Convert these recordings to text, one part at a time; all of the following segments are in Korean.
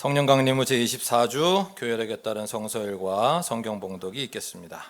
성령 강림후 제24주 교회력에 따른 성서일과 성경 봉독이 있겠습니다.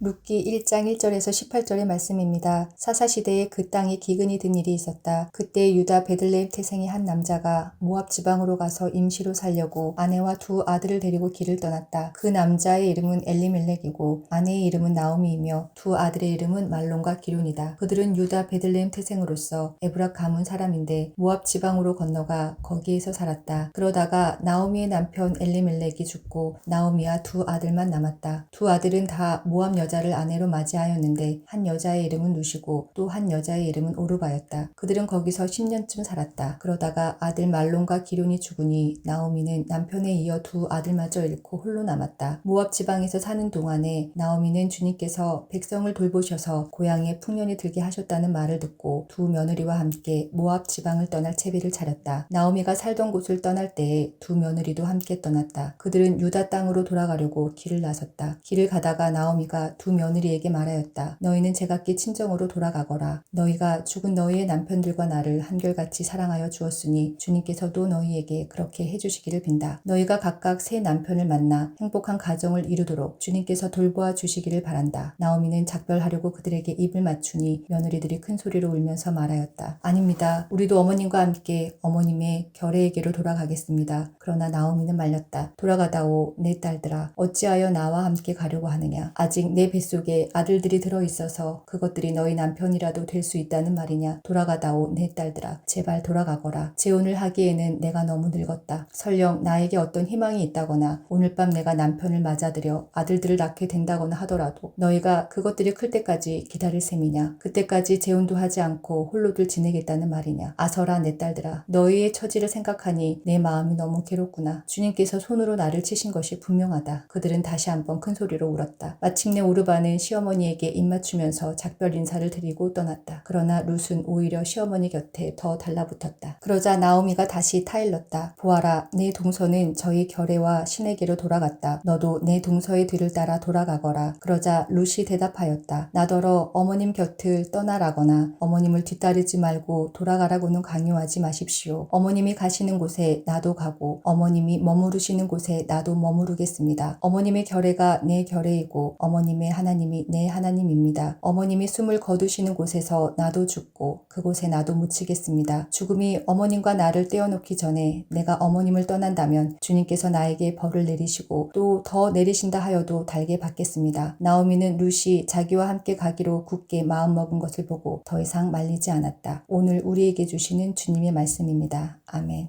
룻기 1장 1절에서 18절의 말씀입니다. 사사시대에 그 땅에 기근이 든 일이 있었다. 그때 유다 베들레헴 태생의 한 남자가 모압 지방으로 가서 임시로 살려고 아내와 두 아들을 데리고 길을 떠났다. 그 남자의 이름은 엘리멜렉이고 아내의 이름은 나오미이며 두 아들의 이름은 말론과 기륜이다. 그들은 유다 베들레헴 태생으로서 에브라 가문 사람인데 모압 지방으로 건너가 거기에서 살았다. 그러다가 나오미의 남편 엘리멜렉이 죽고 나오미와 두 아들만 남았다. 두 아들은 다 모압 여자를 아내로 맞이하였는데 한 여자의 이름은 룻이고 또 한 여자의 이름은 오르바였다. 그들은 거기서 10년쯤 살았다. 그러다가 아들 말론과 기륜이 죽으니 나오미는 남편에 이어 두 아들마저 잃고 홀로 남았다. 모압 지방에서 사는 동안에 나오미는 주님께서 백성을 돌보셔서 고향에 풍년이 들게 하셨다는 말을 듣고 두 며느리와 함께 모압 지방을 떠날 채비를 차렸다. 나오미가 살던 곳을 떠날 때에 두 며느리도 함께 떠났다. 그들은 유다 땅으로 돌아가려고 길을 나섰다. 길을 가다가 나오미가 두 며느리에게 말하였다. 너희는 제각기 친정으로 돌아가거라. 너희가 죽은 너희의 남편들과 나를 한결같이 사랑하여 주었으니 주님께서도 너희에게 그렇게 해주시기를 빈다. 너희가 각각 새 남편을 만나 행복한 가정을 이루도록 주님께서 돌보아 주시기를 바란다. 나오미는 작별하려고 그들에게 입을 맞추니 며느리들이 큰 소리로 울면서 말하였다. 아닙니다. 우리도 어머님과 함께 어머님의 결례에게로 돌아가겠습니다. 그러나 나오미는 말렸다. 돌아가다오 내 딸들아, 어찌하여 나와 함께 가려고 하느냐. 아직 내 뱃속에 아들들이 들어있어서 그것들이 너희 남편이라도 될 수 있다는 말이냐. 돌아가다오 내 딸들아, 제발 돌아가거라. 재혼을 하기에는 내가 너무 늙었다. 설령 나에게 어떤 희망이 있다거나 오늘 밤 내가 남편을 맞아들여 아들들을 낳게 된다거나 하더라도 너희가 그것들이 클 때까지 기다릴 셈이냐. 그때까지 재혼도 하지 않고 홀로들 지내겠다는 말이냐. 아서라 내 딸들아, 너희의 처지를 생각하니 내 마음이 너무 괴롭구나. 주님께서 손으로 나를 치신 것이 분명하다. 그들은 다시 한번 큰 소리로 울었다. 마침내 오르바는 시어머니에게 입맞추면서 작별 인사를 드리고 떠났다. 그러나 룻은 오히려 시어머니 곁에 더 달라붙었다. 그러자 나오미가 다시 타일렀다. 보아라, 내 동서는 저희 결례와 신에게로 돌아갔다. 너도 내 동서의 뒤를 따라 돌아가거라. 그러자 룻이 대답하였다. 나더러 어머님 곁을 떠나라거나 어머님을 뒤따르지 말고 돌아가라고는 강요하지 마십시오. 어머님이 가시는 곳에 나도 가고 어머님이 머무르시는 곳에 나도 머무르겠습니다. 어머님의 결례가 내 결례이고 어머님의 하나님이 내 하나님입니다. 어머님이 숨을 거두시는 곳에서 나도 죽고 그곳에 나도 묻히겠습니다. 죽음이 어머님과 나를 떼어놓기 전에 내가 어머님을 떠난다면 주님께서 나에게 벌을 내리시고 또 더 내리신다 하여도 달게 받겠습니다. 나오미는 룻이 자기와 함께 가기로 굳게 마음먹은 것을 보고 더 이상 말리지 않았다. 오늘 우리에게 주시는 주님의 말씀입니다. 아멘.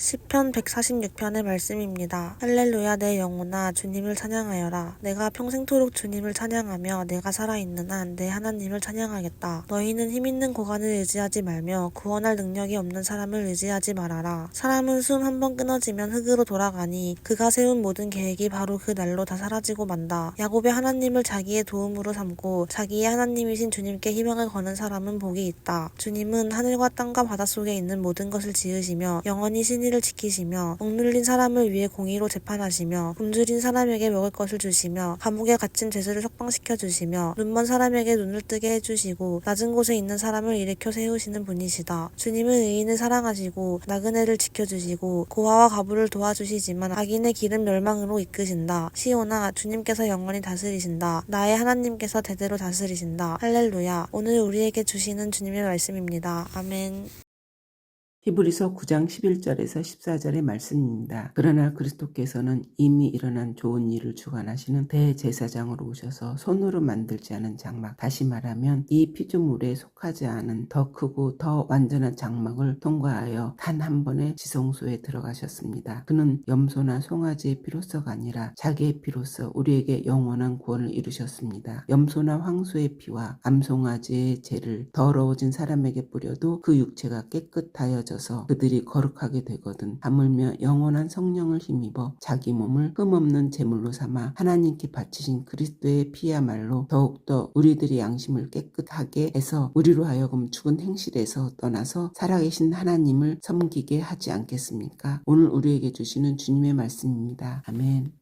시편 146편의 말씀입니다. 할렐루야 내 영혼아 주님을 찬양하여라. 내가 평생토록 주님을 찬양하며 내가 살아있는 한 내 하나님을 찬양하겠다. 너희는 힘있는 고관을 의지하지 말며 구원할 능력이 없는 사람을 의지하지 말아라. 사람은 숨 한 번 끊어지면 흙으로 돌아가니 그가 세운 모든 계획이 바로 그 날로 다 사라지고 만다. 야곱의 하나님을 자기의 도움으로 삼고 자기의 하나님이신 주님께 희망을 거는 사람은 복이 있다. 주님은 하늘과 땅과 바닷속에 있는 모든 것을 지으시며 영원히 신의를 지키시며 억눌린 사람을 위해 공의로 재판하시며 굶주린 사람에게 먹을 것을 주시며 감옥에 갇힌 죄수를 석방시켜 주시며 눈먼 사람에게 눈을 뜨게 해주시고 낮은 곳에 있는 사람을 일으켜 세우시는 분이시다. 주님은 의인을 사랑하시고 나그네를 지켜주시고 고아와 과부를 도와주시지만 악인의 길은 멸망으로 이끄신다. 시온아 주님께서 영원히 다스리신다. 나의 하나님께서 대대로 다스리신다. 할렐루야. 오늘 우리에게 주시는 주님의 말씀입니다. 아멘. 히브리서 9장 11절에서 14절의 말씀입니다. 그러나 그리스도께서는 이미 일어난 좋은 일을 주관하시는 대제사장으로 오셔서 손으로 만들지 않은 장막, 다시 말하면 이 피조물에 속하지 않은 더 크고 더 완전한 장막을 통과하여 단 한 번의 지성소에 들어가셨습니다. 그는 염소나 송아지의 피로서가 아니라 자기의 피로서 우리에게 영원한 구원을 이루셨습니다. 염소나 황소의 피와 암송아지의 죄를 더러워진 사람에게 뿌려도 그 육체가 깨끗하여져서 그들이 거룩하게 되거든. 하물며 영원한 성령을 힘입어 자기 몸을 흠없는 제물로 삼아 하나님께 바치신 그리스도의 피야말로 더욱더 우리들의 양심을 깨끗하게 해서 우리로 하여금 죽은 행실에서 떠나서 살아계신 하나님을 섬기게 하지 않겠습니까? 오늘 우리에게 주시는 주님의 말씀입니다. 아멘.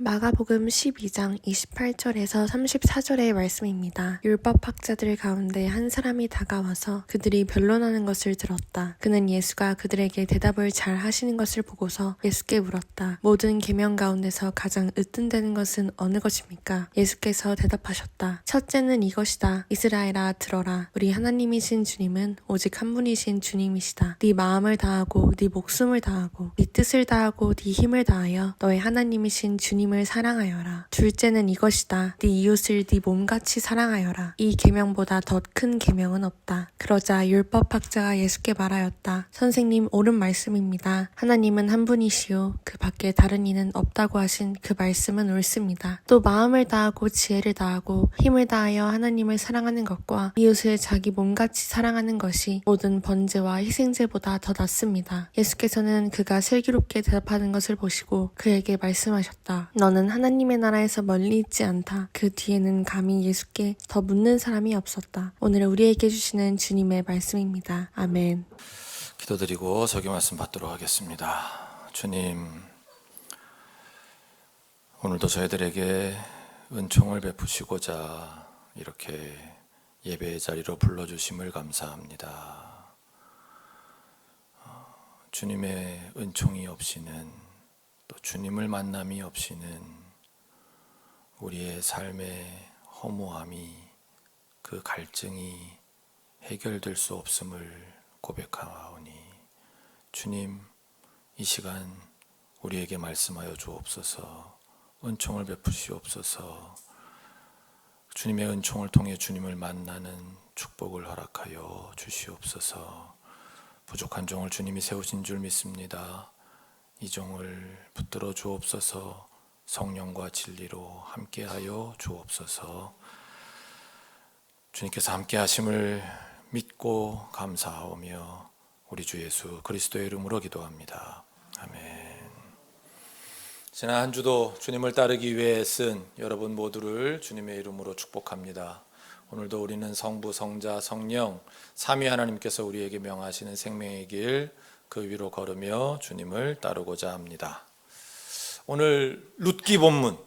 마가복음 12장 28절에서 34절의 말씀입니다. 율법학자들 가운데 한 사람이 다가와서 그들이 변론하는 것을 들었다. 그는 예수가 그들에게 대답을 잘 하시는 것을 보고서 예수께 물었다. 모든 계명 가운데서 가장 으뜸되는 것은 어느 것입니까? 예수께서 대답하셨다. 첫째는 이것이다. 이스라엘아 들어라. 우리 하나님이신 주님은 오직 한 분이신 주님이시다. 네 마음을 다하고 네 목숨을 다하고 네 뜻을 다하고 네 힘을 다하여 너의 하나님이신 주님을 사랑하여라. 둘째는 이것이다. 네 이웃을 네 몸같이 사랑하여라. 이 계명보다 더 큰 계명은 없다. 그러자 율법학자가 예수께 말하였다. 선생님, 옳은 말씀입니다. 하나님은 한 분이시오. 그 밖에 다른 이는 없다고 하신 그 말씀은 옳습니다. 또 마음을 다하고 지혜를 다하고 힘을 다하여 하나님을 사랑하는 것과 이웃을 자기 몸같이 사랑하는 것이 모든 번제와 희생제보다 더 낫습니다. 예수께서는 그가 슬기롭게 대답하는 것을 보시고 그에게 말씀하셨다. 너는 하나님의 나라에서 멀리 있지 않다. 그 뒤에는 감히 예수께 더 묻는 사람이 없었다. 오늘 우리에게 주시는 주님의 말씀입니다. 아멘. 기도드리고 설교 말씀 받도록 하겠습니다. 주님, 오늘도 저희들에게 은총을 베푸시고자 이렇게 예배의 자리로 불러주심을 감사합니다. 주님의 은총이 없이는, 또 주님을 만남이 없이는 우리의 삶의 허무함이, 그 갈증이 해결될 수 없음을 고백하오니, 주님, 이 시간 우리에게 말씀하여 주옵소서. 은총을 베푸시옵소서. 주님의 은총을 통해 주님을 만나는 축복을 허락하여 주시옵소서. 부족한 종을 주님이 세우신 줄 믿습니다. 이 종을 붙들어 주옵소서. 성령과 진리로 함께하여 주옵소서. 주님께서 함께 하심을 믿고 감사하오며 우리 주 예수 그리스도의 이름으로 기도합니다. 아멘. 지난 한 주도 주님을 따르기 위해 쓴 여러분 모두를 주님의 이름으로 축복합니다. 오늘도 우리는 성부, 성자, 성령 삼위 하나님께서 우리에게 명하시는 생명의 길, 그 위로 걸으며 주님을 따르고자 합니다. 오늘 룻기 본문,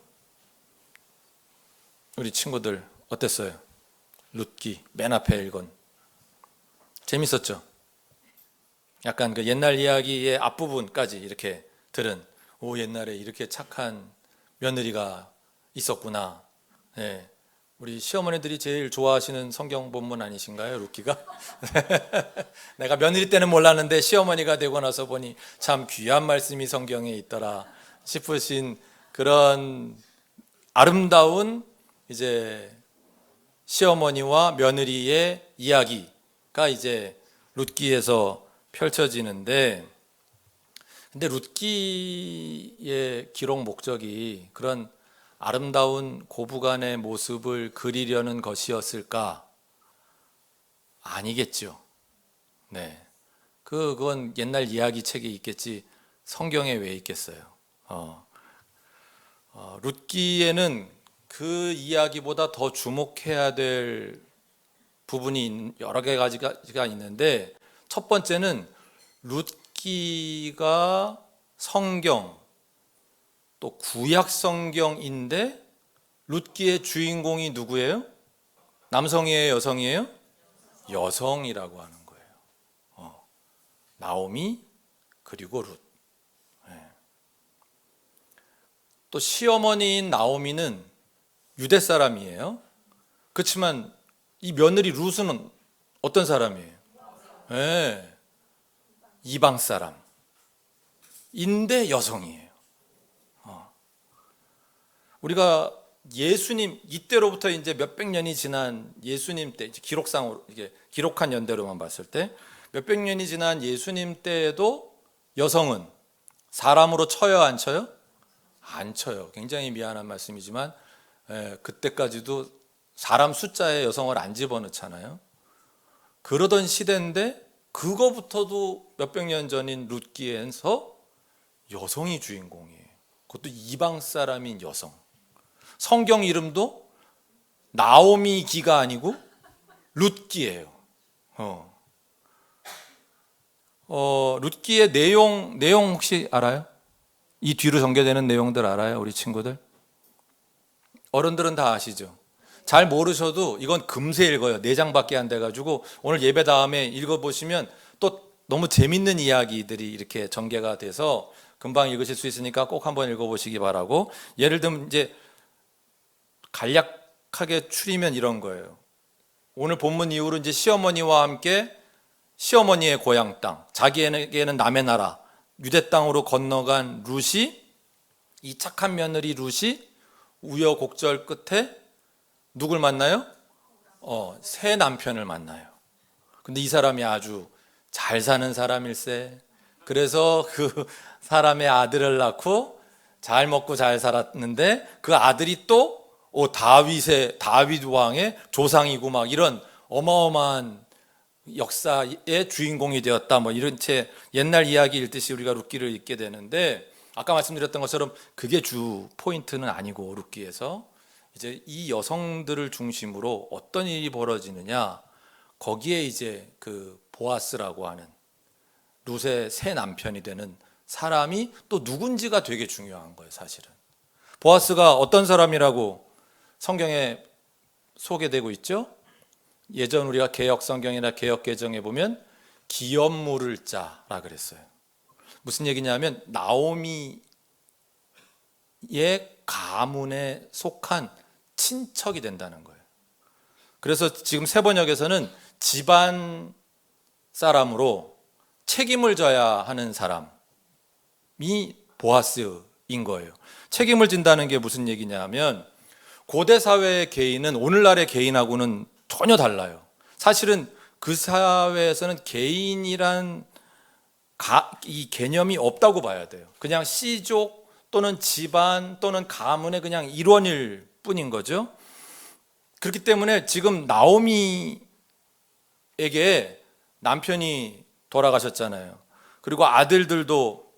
우리 친구들 어땠어요? 룻기 맨 앞에 읽은 재밌었죠? 약간 그 옛날 이야기의 앞부분까지 이렇게 들은, 오, 옛날에 이렇게 착한 며느리가 있었구나. 네. 우리 시어머니들이 제일 좋아하시는 성경 본문 아니신가요, 룻기가? 내가 며느리 때는 몰랐는데 시어머니가 되고 나서 보니 참 귀한 말씀이 성경에 있더라 싶으신 그런 아름다운 이제 시어머니와 며느리의 이야기가 이제 룻기에서 펼쳐지는데, 근데 룻기의 기록 목적이 그런 아름다운 고부간의 모습을 그리려는 것이었을까? 아니겠죠. 네. 그건 옛날 이야기 책에 있겠지 성경에 왜 있겠어요? 룻기에는 그 이야기보다 더 주목해야 될 부분이 여러 가지가 있는데, 첫 번째는 룻기가 성경, 또 구약 성경인데 룻기의 주인공이 누구예요? 남성이에요, 여성이에요? 여성이라고 하는 거예요. 나오미 그리고 룻. 네. 또 시어머니인 나오미는 유대 사람이에요. 그렇지만 이 며느리 룻은 어떤 사람이에요? 네. 이방 사람인데 여성이에요. 우리가 예수님 이때로부터 이제 몇백 년이 지난 예수님 때, 기록상으로 이게 기록한 연대로만 봤을 때 몇백 년이 지난 예수님 때에도 여성은 사람으로 쳐요, 안 쳐요? 안 쳐요. 굉장히 미안한 말씀이지만 그때까지도 사람 숫자에 여성을 안 집어넣잖아요. 그러던 시대인데 그거부터도 몇백 년 전인 룻기에서 여성이 주인공이에요. 그것도 이방 사람인 여성. 성경 이름도 나오미기가 아니고 룻기예요. 룻기의 내용 혹시 알아요? 이 뒤로 전개되는 내용들 알아요? 우리 친구들? 어른들은 다 아시죠? 잘 모르셔도 이건 금세 읽어요. 4장밖에 안 돼가지고 오늘 예배 다음에 읽어보시면 또 너무 재밌는 이야기들이 이렇게 전개가 돼서 금방 읽으실 수 있으니까 꼭 한번 읽어보시기 바라고. 예를 들면 이제 간략하게 추리면 이런 거예요. 오늘 본문 이후로 이제 시어머니와 함께 시어머니의 고향 땅, 자기에게는 남의 나라 유대 땅으로 건너간 룻이, 이 착한 며느리 룻이 우여곡절 끝에 누굴 만나요? 새 남편을 만나요. 근데 이 사람이 아주 잘 사는 사람일세. 그래서 그 사람의 아들을 낳고 잘 먹고 잘 살았는데 그 아들이 또 다윗 왕의 조상이고 막 이런 어마어마한 역사의 주인공이 되었다. 뭐 이런 채 옛날 이야기 읽듯이 우리가 룻기를 읽게 되는데, 아까 말씀드렸던 것처럼 그게 주 포인트는 아니고 룻기에서 이제 이 여성들을 중심으로 어떤 일이 벌어지느냐, 거기에 이제 그 보아스라고 하는 룻의 새 남편이 되는 사람이 또 누군지가 되게 중요한 거예요. 사실은 보아스가 어떤 사람이라고 성경에 소개되고 있죠? 예전 우리가 개역 성경이나 개역 개정에 보면 기업 물을 자라 그랬어요. 무슨 얘기냐면 나오미의 가문에 속한 친척이 된다는 거예요. 그래서 지금 세 번역에서는 집안 사람으로 책임을 져야 하는 사람이 보아스인 거예요. 책임을 진다는 게 무슨 얘기냐면 고대 사회의 개인은 오늘날의 개인하고는 전혀 달라요. 사실은 그 사회에서는 개인이란 이 개념이 없다고 봐야 돼요. 그냥 씨족 또는 집안 또는 가문의 그냥 일원일 뿐인 거죠. 그렇기 때문에 지금 나오미에게 남편이 돌아가셨잖아요. 그리고 아들들도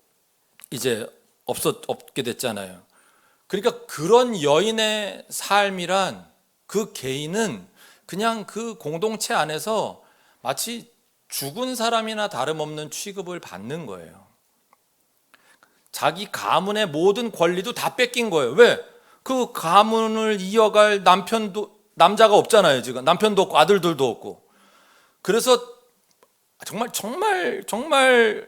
이제 없게 됐잖아요. 그러니까 그런 여인의 삶이란 그 개인은 그냥 그 공동체 안에서 마치 죽은 사람이나 다름없는 취급을 받는 거예요. 자기 가문의 모든 권리도 다 뺏긴 거예요. 왜? 그 가문을 이어갈 남자가 없잖아요. 지금 남편도 없고 아들들도 없고. 그래서 정말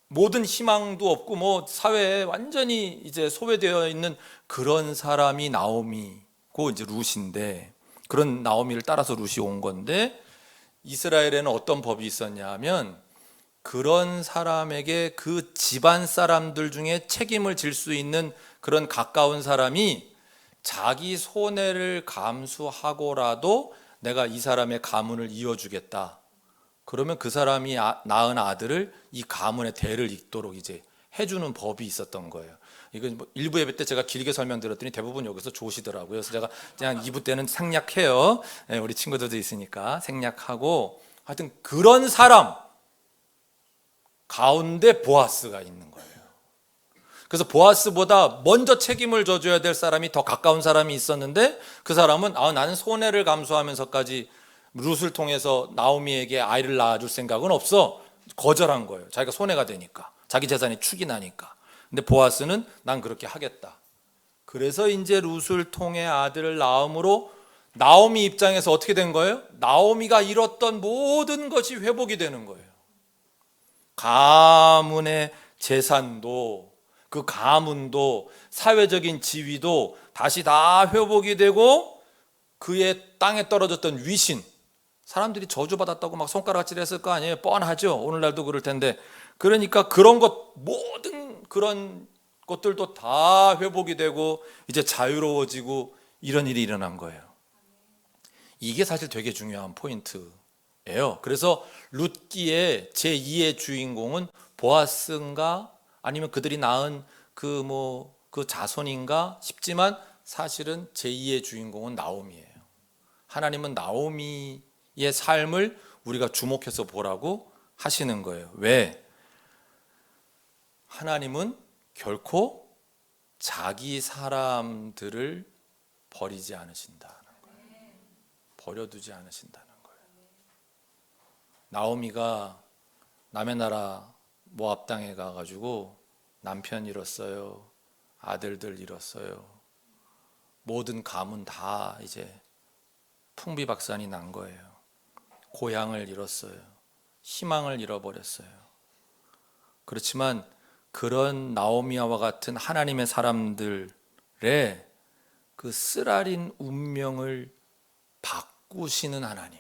모든 희망도 없고 뭐 사회에 완전히 이제 소외되어 있는 그런 사람이 나오미고 이제 룻인데, 그런 나오미를 따라서 룻이 온 건데, 이스라엘에는 어떤 법이 있었냐 하면 그런 사람에게 그 집안 사람들 중에 책임을 질 수 있는 그런 가까운 사람이 자기 손해를 감수하고라도 내가 이 사람의 가문을 이어주겠다. 그러면 그 사람이 낳은 아들을 이 가문의 대를 잇도록 이제 해주는 법이 있었던 거예요. 이건 뭐 일부 예배 때 제가 길게 설명드렸더니 대부분 여기서 좋으시더라고요. 그래서 제가 그냥 2부 때는 생략해요. 우리 친구들도 있으니까 생략하고, 하여튼 그런 사람 가운데 보아스가 있는 거예요. 그래서 보아스보다 먼저 책임을 져줘야 될 사람이 더 가까운 사람이 있었는데, 그 사람은 나는 손해를 감수하면서까지 룻을 통해서 나오미에게 아이를 낳아줄 생각은 없어. 거절한 거예요. 자기가 손해가 되니까, 자기 재산이 축이 나니까. 근데 보아스는 난 그렇게 하겠다. 그래서 이제 룻을 통해 아들을 낳음으로 나오미 입장에서 어떻게 된 거예요? 나오미가 잃었던 모든 것이 회복이 되는 거예요. 가문의 재산도, 그 가문도, 사회적인 지위도 다시 다 회복이 되고, 그의 땅에 떨어졌던 위신, 사람들이 저주받았다고 막 손가락질 했을 거 아니에요. 뻔하죠. 오늘날도 그럴 텐데. 그러니까 그런 것, 모든 그런 것들도 다 회복이 되고 이제 자유로워지고 이런 일이 일어난 거예요. 이게 사실 되게 중요한 포인트예요. 그래서 룻기의 제2의 주인공은 보아스인가 아니면 그들이 낳은 그 자손인가 싶지만, 사실은 제2의 주인공은 나오미예요. 하나님은 나오미의 삶을 우리가 주목해서 보라고 하시는 거예요. 왜? 하나님은 결코 자기 사람들을 버리지 않으신다는 거예요. 버려두지 않으신다는 거예요. 나오미가 남의 나라 모압 땅에 가가지고 남편 잃었어요. 아들들 잃었어요. 모든 가문 다 이제 풍비박산이 난 거예요. 고향을 잃었어요. 희망을 잃어버렸어요. 그렇지만 그런 나오미와 같은 하나님의 사람들의 그 쓰라린 운명을 바꾸시는 하나님,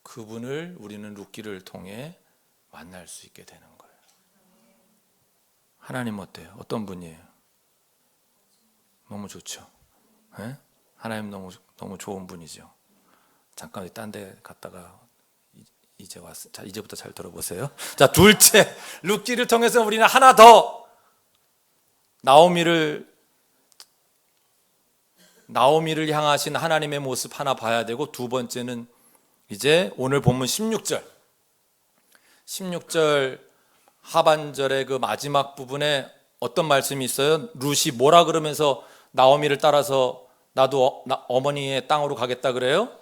그분을 우리는 룻기를 통해 만날 수 있게 되는 거예요. 하나님 어때요? 어떤 분이에요? 너무 좋죠. 네? 하나님 너무 좋은 분이죠. 잠깐 딴 데 갔다가 이제 왔어요. 자, 이제부터 잘 들어보세요. 자, 둘째, 룻기를 통해서 우리는 하나 더 나오미를 향하신 하나님의 모습 하나 봐야 되고, 두 번째는 이제 오늘 본문 16절 하반절의 그 마지막 부분에 어떤 말씀이 있어요? 룻이 뭐라 그러면서 나오미를 따라서 나도 어머니의 땅으로 가겠다 그래요?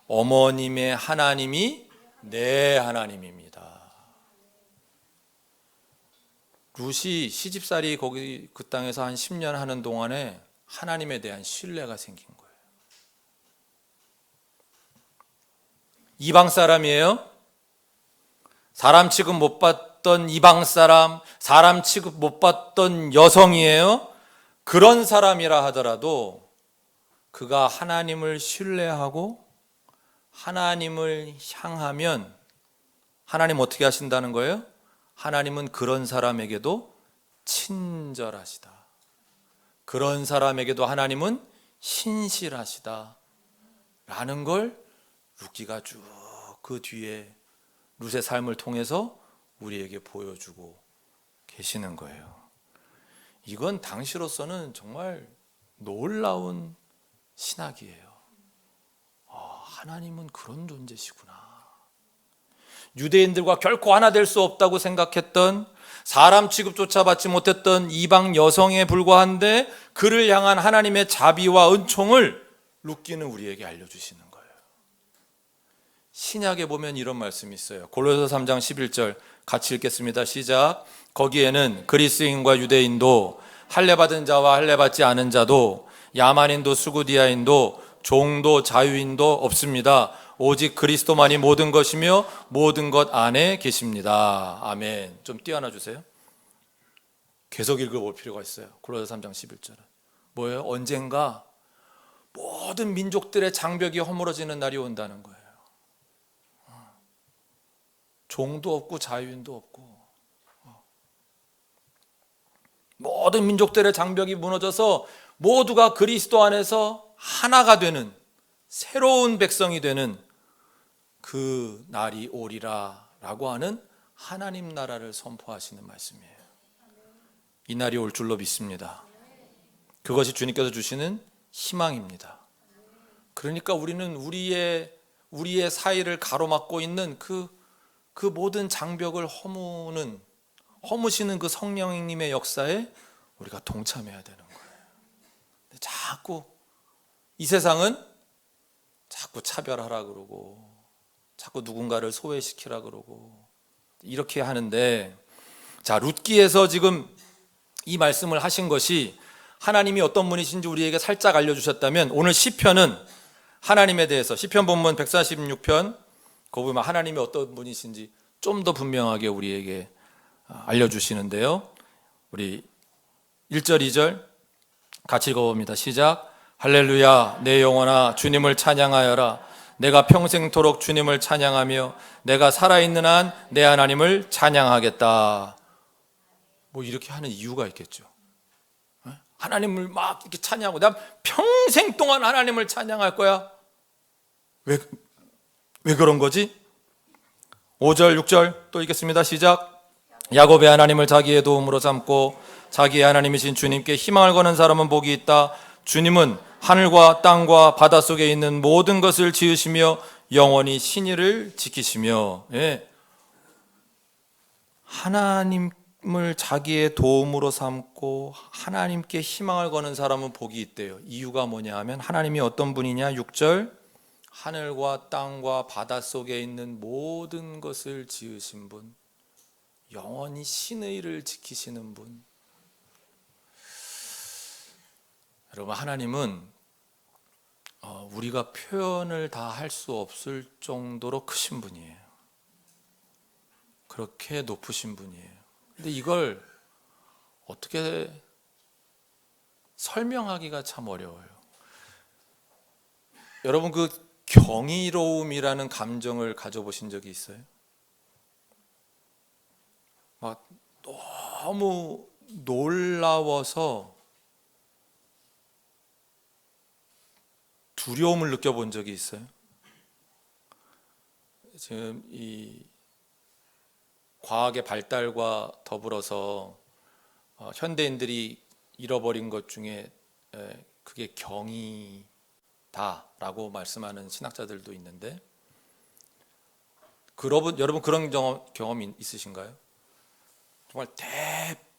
어머님의 하나님이 내 하나님입니다. 룻이 시집살이 거기 그 땅에서 한 10년 하는 동안에 하나님에 대한 신뢰가 생긴 거예요. 이방 사람이에요. 사람 취급 못 받던 이방 사람 취급 못 받던 여성이에요. 그런 사람이라 하더라도 그가 하나님을 신뢰하고 하나님을 향하면 하나님 어떻게 하신다는 거예요? 하나님은 그런 사람에게도 친절하시다. 그런 사람에게도 하나님은 신실하시다 라는 걸 룻기가 쭉 그 뒤에 룻의 삶을 통해서 우리에게 보여주고 계시는 거예요. 이건 당시로서는 정말 놀라운 신학이에요. 하나님은 그런 존재시구나. 유대인들과 결코 하나 될 수 없다고 생각했던, 사람 취급조차 받지 못했던 이방 여성에 불과한데 그를 향한 하나님의 자비와 은총을 룻기는 우리에게 알려주시는 거예요. 신약에 보면 이런 말씀이 있어요. 골로새 3장 11절 같이 읽겠습니다. 시작. 거기에는 그리스인과 유대인도, 할례받은 자와 할례받지 않은 자도, 야만인도 수구디아인도, 종도 자유인도 없습니다. 오직 그리스도만이 모든 것이며 모든 것 안에 계십니다. 아멘. 좀 띄워놔 주세요. 계속 읽어볼 필요가 있어요. 골로새 3장 11절은 뭐예요? 언젠가 모든 민족들의 장벽이 허물어지는 날이 온다는 거예요. 종도 없고 자유인도 없고 모든 민족들의 장벽이 무너져서 모두가 그리스도 안에서 하나가 되는 새로운 백성이 되는 그 날이 오리라 라고 하는 하나님 나라를 선포하시는 말씀이에요. 이 날이 올 줄로 믿습니다. 그것이 주님께서 주시는 희망입니다. 그러니까 우리는 우리의 사이를 가로막고 있는 그 모든 장벽을 허무시는 그 성령님의 역사에 우리가 동참해야 되는 거예요. 근데 자꾸 이 세상은 자꾸 차별하라 그러고 자꾸 누군가를 소외시키라 그러고 이렇게 하는데, 자, 룻기에서 지금 이 말씀을 하신 것이 하나님이 어떤 분이신지 우리에게 살짝 알려주셨다면, 오늘 시편은 하나님에 대해서 시편 본문 146편 거기 보면 하나님이 어떤 분이신지 좀 더 분명하게 우리에게 알려주시는데요. 우리 1절 2절 같이 읽어봅니다. 시작. 할렐루야 내 영혼아 주님을 찬양하여라. 내가 평생토록 주님을 찬양하며 내가 살아있는 한 내 하나님을 찬양하겠다. 뭐 이렇게 하는 이유가 있겠죠. 하나님을 막 이렇게 찬양하고 난 평생 동안 하나님을 찬양할 거야. 왜 그런 거지? 5절 6절 또 읽겠습니다. 시작. 야곱의 하나님을 자기의 도움으로 삼고 자기의 하나님이신 주님께 희망을 거는 사람은 복이 있다. 주님은 하늘과 땅과 바닷속에 있는 모든 것을 지으시며 영원히 신의를 지키시며, 예. 하나님을 자기의 도움으로 삼고 하나님께 희망을 거는 사람은 복이 있대요. 이유가 뭐냐 하면 하나님이 어떤 분이냐. 6절 하늘과 땅과 바닷속에 있는 모든 것을 지으신 분, 영원히 신의를 지키시는 분. 여러분, 하나님은 우리가 표현을 다 할 수 없을 정도로 크신 분이에요. 그렇게 높으신 분이에요. 근데 이걸 어떻게 설명하기가 참 어려워요. 여러분, 그 경이로움이라는 감정을 가져보신 적이 있어요? 막 너무 놀라워서 두려움을 느껴본 적이 있어요? 지금 이 과학의 발달과 더불어서 현대인들이 잃어버린 것 중에 그게 경이다라고 말씀하는 신학자들도 있는데, 여러분 그런 경험 있으신가요? 정말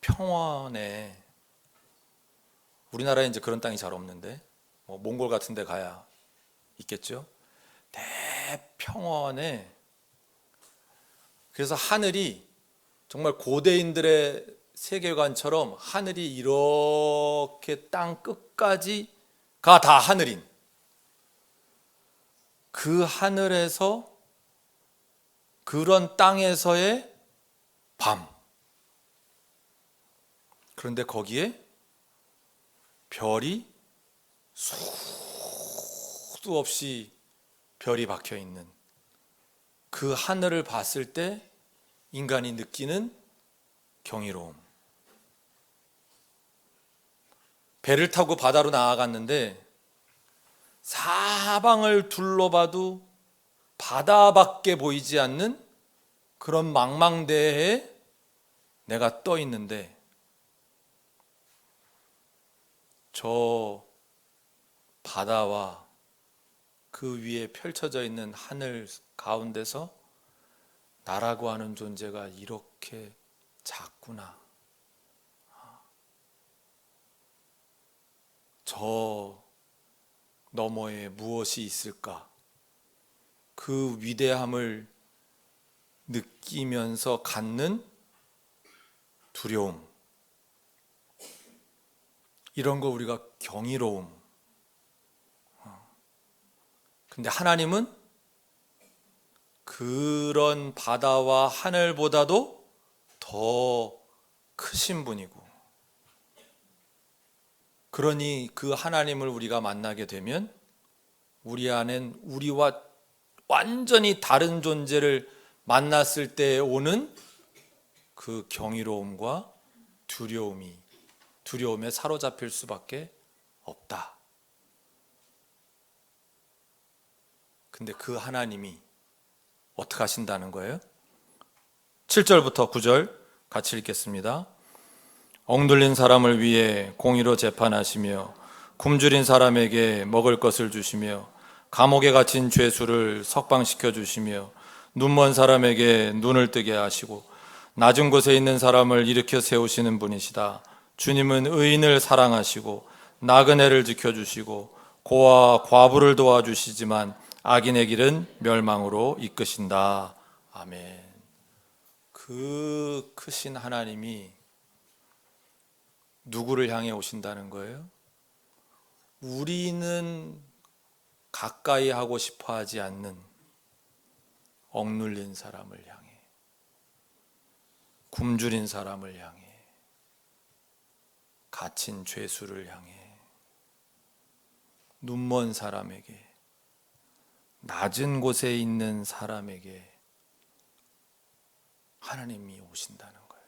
대평원에, 우리나라에 이제 그런 땅이 잘 없는데 뭐 몽골 같은 데 가야 있겠죠. 대평원에, 그래서 하늘이 정말 고대인들의 세계관처럼 하늘이 이렇게 땅 끝까지가 다 하늘인, 그 하늘에서, 그런 땅에서의 밤. 그런데 거기에 별이 수도 없이 별이 박혀 있는 그 하늘을 봤을 때 인간이 느끼는 경이로움. 배를 타고 바다로 나아갔는데 사방을 둘러봐도 바다밖에 보이지 않는 그런 망망대해에 내가 떠 있는데, 저 바다와 그 위에 펼쳐져 있는 하늘 가운데서 나라고 하는 존재가 이렇게 작구나. 저 너머에 무엇이 있을까? 그 위대함을 느끼면서 갖는 두려움, 이런 거 우리가 경이로움. 근데 하나님은 그런 바다와 하늘보다도 더 크신 분이고, 그러니 그 하나님을 우리가 만나게 되면 우리 안엔 우리와 완전히 다른 존재를 만났을 때 오는 그 경이로움과 두려움에 사로잡힐 수밖에 없다. 근데 그 하나님이 어떻게 하신다는 거예요? 7절부터 9절 같이 읽겠습니다. 억눌린 사람을 위해 공의로 재판하시며 굶주린 사람에게 먹을 것을 주시며 감옥에 갇힌 죄수를 석방시켜 주시며 눈먼 사람에게 눈을 뜨게 하시고 낮은 곳에 있는 사람을 일으켜 세우시는 분이시다. 주님은 의인을 사랑하시고 나그네를 지켜주시고 고아와 과부를 도와주시지만 악인의 길은 멸망으로 이끄신다. 아멘. 그 크신 하나님이 누구를 향해 오신다는 거예요? 우리는 가까이 하고 싶어 하지 않는 억눌린 사람을 향해, 굶주린 사람을 향해, 갇힌 죄수를 향해, 눈먼 사람에게, 낮은 곳에 있는 사람에게 하나님이 오신다는 거예요.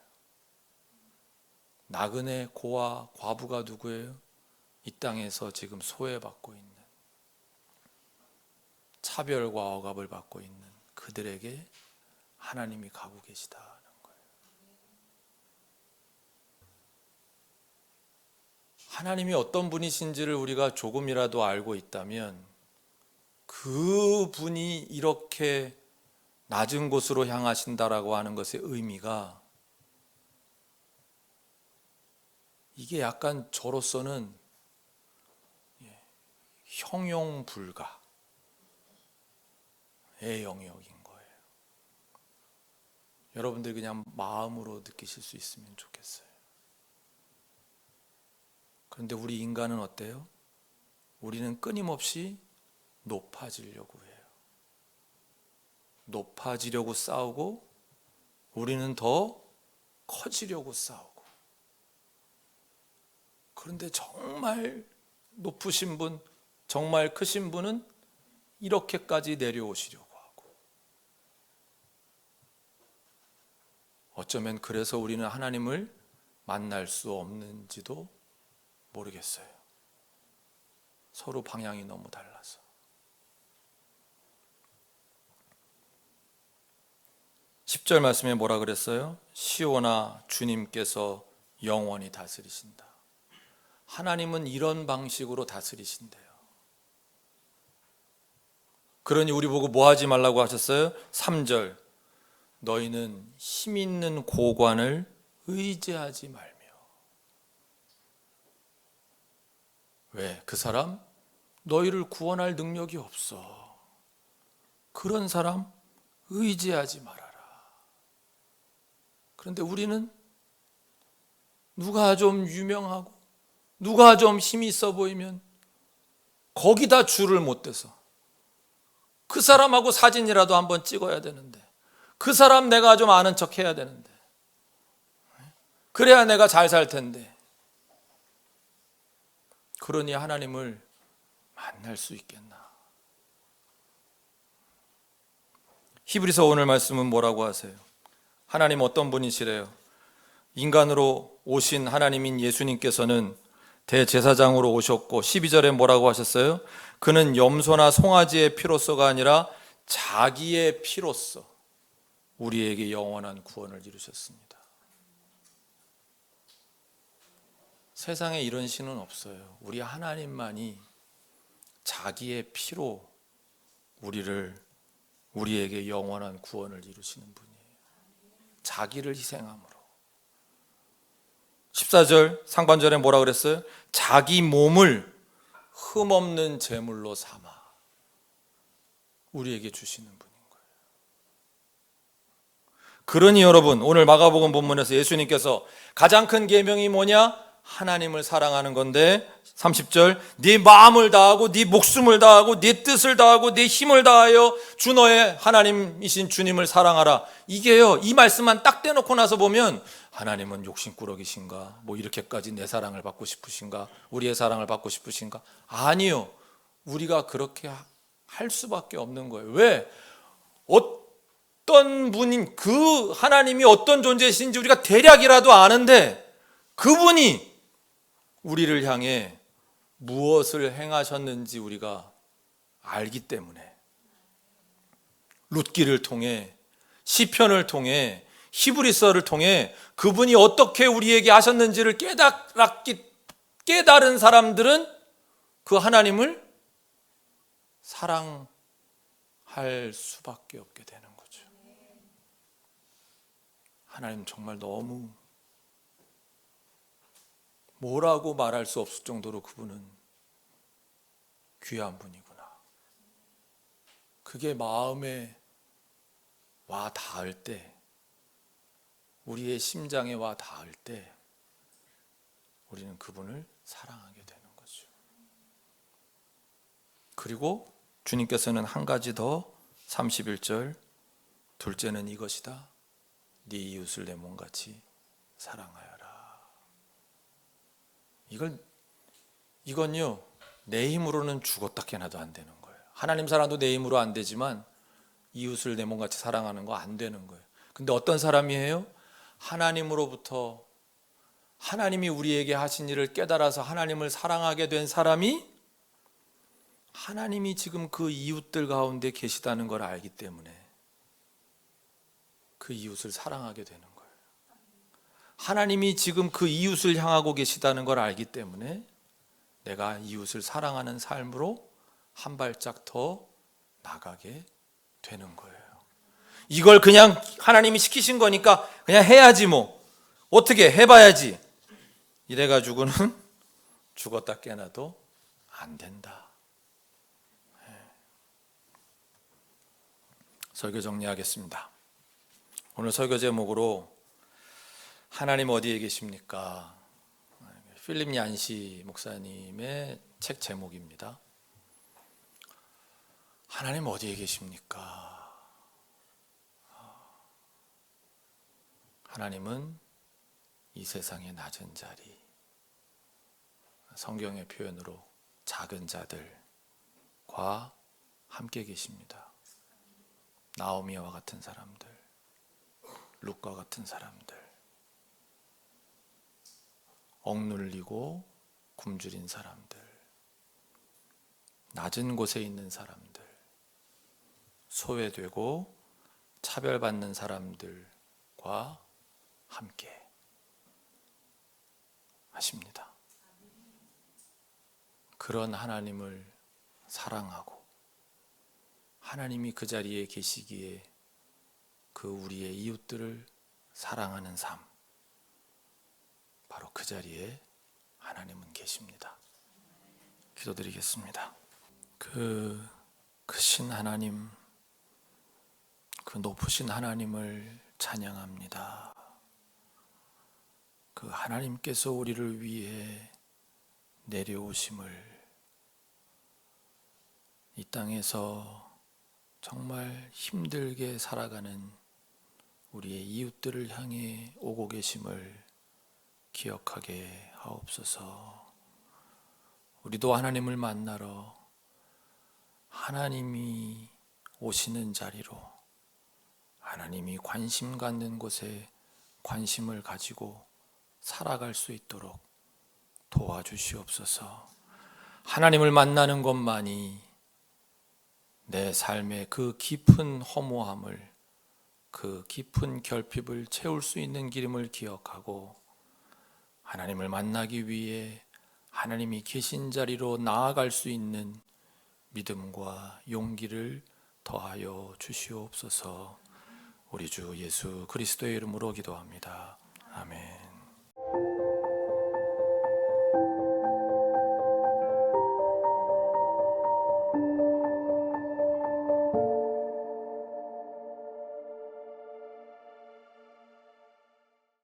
나그네, 고아, 과부가 누구예요? 이 땅에서 지금 소외받고 있는, 차별과 억압을 받고 있는 그들에게 하나님이 가고 계시다는 거예요. 하나님이 어떤 분이신지를 우리가 조금이라도 알고 있다면 그 분이 이렇게 낮은 곳으로 향하신다라고 하는 것의 의미가, 이게 약간 저로서는 형용 불가의 영역인 거예요. 여러분들이 그냥 마음으로 느끼실 수 있으면 좋겠어요. 그런데 우리 인간은 어때요? 우리는 끊임없이 높아지려고 해요. 높아지려고 싸우고 우리는 더 커지려고 싸우고. 그런데 정말 높으신 분, 정말 크신 분은 이렇게까지 내려오시려고 하고. 어쩌면 그래서 우리는 하나님을 만날 수 없는지도 모르겠어요. 서로 방향이 너무 달라서. 10절 말씀에 뭐라 그랬어요? 시온아, 주님께서 영원히 다스리신다. 하나님은 이런 방식으로 다스리신대요. 그러니 우리 보고 뭐 하지 말라고 하셨어요? 3절, 너희는 힘 있는 고관을 의지하지 말며. 왜? 그 사람 너희를 구원할 능력이 없어. 그런 사람 의지하지 말아라. 그런데 우리는 누가 좀 유명하고 누가 좀 힘이 있어 보이면 거기다 줄을 못 대서 그 사람하고 사진이라도 한번 찍어야 되는데, 그 사람 내가 좀 아는 척 해야 되는데, 그래야 내가 잘 살 텐데. 그러니 하나님을 만날 수 있겠나? 히브리서 오늘 말씀은 뭐라고 하세요? 하나님 어떤 분이시래요? 인간으로 오신 하나님인 예수님께서는 대제사장으로 오셨고 12절에 뭐라고 하셨어요? 그는 염소나 송아지의 피로서가 아니라 자기의 피로서 우리에게 영원한 구원을 이루셨습니다. 세상에 이런 신은 없어요. 우리 하나님만이 자기의 피로 우리에게 영원한 구원을 이루시는 분이에요. 자기를 희생함으로. 14절 상반절에 뭐라 그랬어요? 자기 몸을 흠없는 제물로 삼아 우리에게 주시는 분인 거예요. 그러니 여러분, 오늘 마가복음 본문에서 예수님께서 가장 큰 계명이 뭐냐? 하나님을 사랑하는 건데 30절, 네 마음을 다하고 네 목숨을 다하고 네 뜻을 다하고 네 힘을 다하여 주 너의 하나님이신 주님을 사랑하라. 이게요, 이 말씀만 딱 떼놓고 나서 보면 하나님은 욕심꾸러기신가? 뭐 이렇게까지 내 사랑을 받고 싶으신가? 우리의 사랑을 받고 싶으신가? 아니요, 우리가 그렇게 할 수밖에 없는 거예요. 왜? 어떤 분인 그 하나님이 어떤 존재이신지 우리가 대략이라도 아는데 그분이 우리를 향해 무엇을 행하셨는지 우리가 알기 때문에 룻기를 통해, 시편을 통해, 히브리서를 통해 그분이 어떻게 우리에게 하셨는지를 깨달은 사람들은 그 하나님을 사랑할 수밖에 없게 되는 거죠. 하나님 정말 너무 뭐라고 말할 수 없을 정도로 그분은 귀한 분이구나. 그게 마음에 와 닿을 때, 우리의 심장에 와 닿을 때 우리는 그분을 사랑하게 되는 거죠. 그리고 주님께서는 한 가지 더 31절, 둘째는 이것이다. 네 이웃을 내 몸같이 사랑하여라. 이건요, 내 힘으로는 죽었다 깨나도 안 되는 거예요. 하나님 사랑도 내 힘으로 안 되지만 이웃을 내 몸같이 사랑하는 거 안 되는 거예요. 근데 어떤 사람이에요? 하나님으로부터 하나님이 우리에게 하신 일을 깨달아서 하나님을 사랑하게 된 사람이 하나님이 지금 그 이웃들 가운데 계시다는 걸 알기 때문에 그 이웃을 사랑하게 되는 거예요. 하나님이 지금 그 이웃을 향하고 계시다는 걸 알기 때문에 내가 이웃을 사랑하는 삶으로 한 발짝 더 나가게 되는 거예요. 이걸 그냥 하나님이 시키신 거니까 그냥 해야지 뭐. 어떻게 해봐야지. 이래가지고는 죽었다 깨나도 안 된다. 설교 정리하겠습니다. 오늘 설교 제목으로 하나님 어디에 계십니까? 필립 얀시 목사님의 책 제목입니다. 하나님 어디에 계십니까? 하나님은 이 세상의 낮은 자리, 성경의 표현으로 작은 자들과 함께 계십니다. 나오미와 같은 사람들, 룻과 같은 사람들, 억눌리고 굶주린 사람들, 낮은 곳에 있는 사람들, 소외되고 차별받는 사람들과 함께 하십니다. 그런 하나님을 사랑하고 하나님이 그 자리에 계시기에 그 우리의 이웃들을 사랑하는 삶, 바로 그 자리에 하나님은 계십니다. 기도드리겠습니다. 그 크신 하나님, 그 높으신 하나님을 찬양합니다. 그 하나님께서 우리를 위해 내려오심을, 이 땅에서 정말 힘들게 살아가는 우리의 이웃들을 향해 오고 계심을 기억하게 하옵소서. 우리도 하나님을 만나러 하나님이 오시는 자리로, 하나님이 관심 갖는 곳에 관심을 가지고 살아갈 수 있도록 도와주시옵소서. 하나님을 만나는 것만이 내 삶의 그 깊은 허무함을, 그 깊은 결핍을 채울 수 있는 길임을 기억하고 하나님을 만나기 위해 하나님이 계신 자리로 나아갈 수 있는 믿음과 용기를 더하여 주시옵소서. 우리 주 예수 그리스도의 이름으로 기도합니다. 아멘.